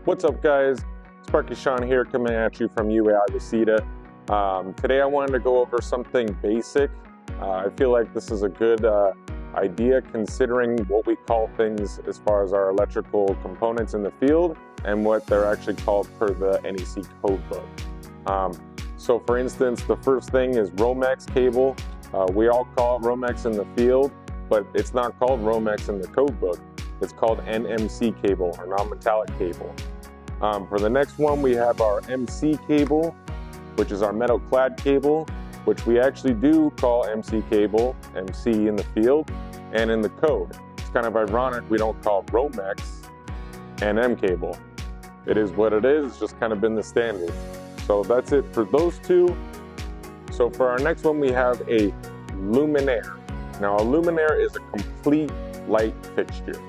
What's up, guys? Sparky Sean here, coming at you from UAI Reseda. Today I wanted to go over something basic. I feel like this is a good idea considering what we call things as far as our electrical components in the field and what they're actually called per the NEC code book. So for instance, the first thing is Romex cable. We all call it Romex in the field, but it's not called Romex in the code book. It's called NMC cable, or non-metallic cable. For the next one, we have our MC cable, which is our metal clad cable, which we actually do call MC cable, MC in the field, and in the code. It's kind of ironic we don't call Romex NM cable. It is what it is, it's just kind of been the standard. So that's it for those two. So for our next one, we have a luminaire. Now a luminaire is a complete light fixture.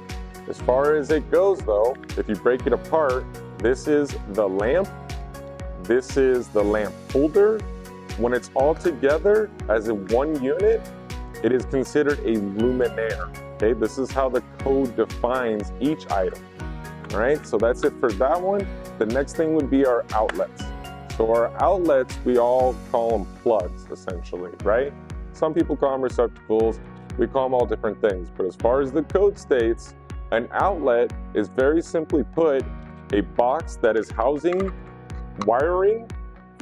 As far as it goes though, if you break it apart, this is the lamp, this is the lamp holder. When it's all together as a one unit, it is considered a luminaire. Okay, this is how the code defines each item. All right, so that's it for that one. The next thing would be our outlets. So our outlets, we all call them plugs essentially, right? Some people call them receptacles, we call them all different things. But as far as the code states, an outlet is very simply put a box that is housing wiring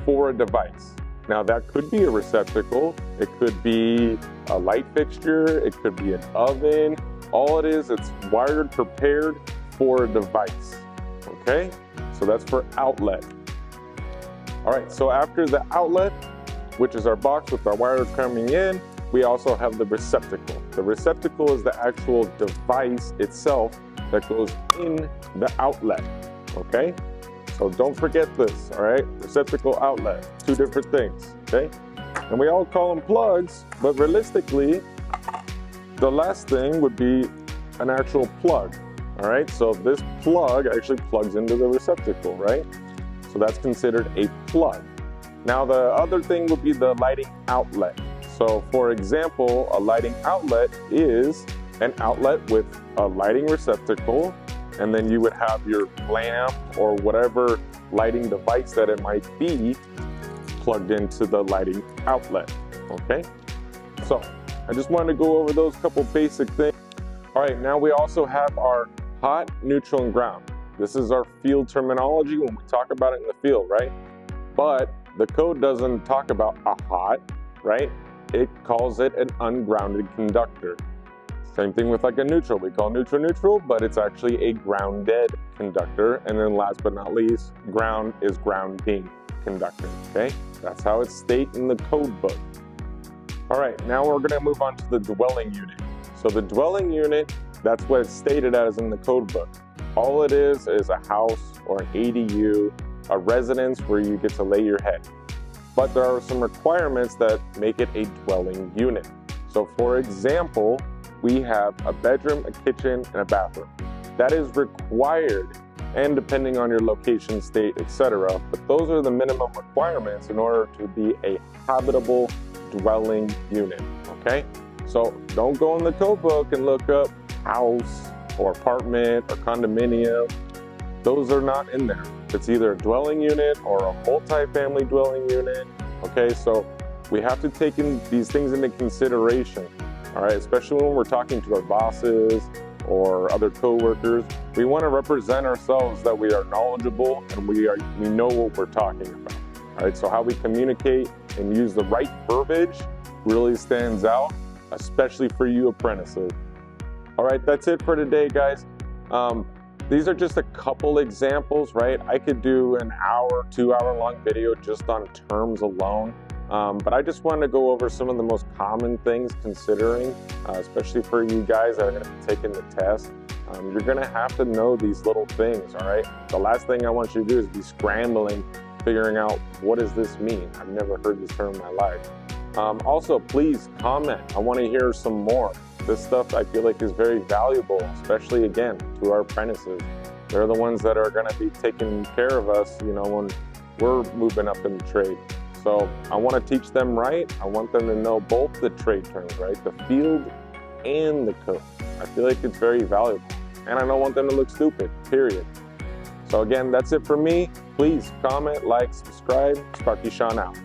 for a device. Now that could be a receptacle, it could be a light fixture, it could be an oven. All it is, it's wired, prepared for a device, okay? So that's for outlet. All right, so after the outlet, which is our box with our wires coming in, we also have the receptacle. The receptacle is the actual device itself that goes in the outlet, okay? So don't forget this, all right? Receptacle, outlet, two different things, okay? And we all call them plugs, but realistically, the last thing would be an actual plug, all right? So this plug actually plugs into the receptacle, right? So that's considered a plug. Now the other thing would be the lighting outlet. So for example, a lighting outlet is an outlet with a lighting receptacle, and then you would have your lamp or whatever lighting device that it might be plugged into the lighting outlet, okay? So I just wanted to go over those couple basic things. All right, now we also have our hot, neutral, and ground. This is our field terminology when we talk about it in the field, right? But the code doesn't talk about a hot, right? It calls it an ungrounded conductor. Same thing with like a neutral. We call neutral neutral, but it's actually a grounded conductor. And then last but not least, ground is grounding conductor, okay? That's how it's stated in the code book. All right, now we're gonna move on to the dwelling unit. So the dwelling unit, that's what it's stated as in the code book. All it is a house or an ADU, a residence where you get to lay your head. But there are some requirements that make it a dwelling unit. So for example, we have a bedroom, a kitchen, and a bathroom. That is required, and depending on your location, state, etc. But those are the minimum requirements in order to be a habitable dwelling unit, okay? So don't go in the code book and look up house or apartment or condominium. Those are not in there. It's either a dwelling unit or a multi-family dwelling unit, okay? So we have to take these things into consideration, all right? Especially when we're talking to our bosses or other coworkers. We want to represent ourselves that we are knowledgeable and we know what we're talking about, all right? So how we communicate and use the right verbiage really stands out, especially for you apprentices. All right, that's it for today, guys. These are just a couple examples, right? I could do an hour, 2 hour long video just on terms alone. But I just wanted to go over some of the most common things considering, especially for you guys that are gonna be taking the test. You're gonna have to know these little things, all right? The last thing I want you to do is be scrambling, figuring out what does this mean? I've never heard this term in my life. Also, please comment. I wanna hear some more. This stuff I feel like is very valuable, especially again, to our apprentices. They're the ones that are gonna be taking care of us, you know, when we're moving up in the trade. So I wanna teach them right. I want them to know both the trade terms, right? The field and the code. I feel like it's very valuable. And I don't want them to look stupid, period. So again, that's it for me. Please comment, like, subscribe. Sparky Sean out.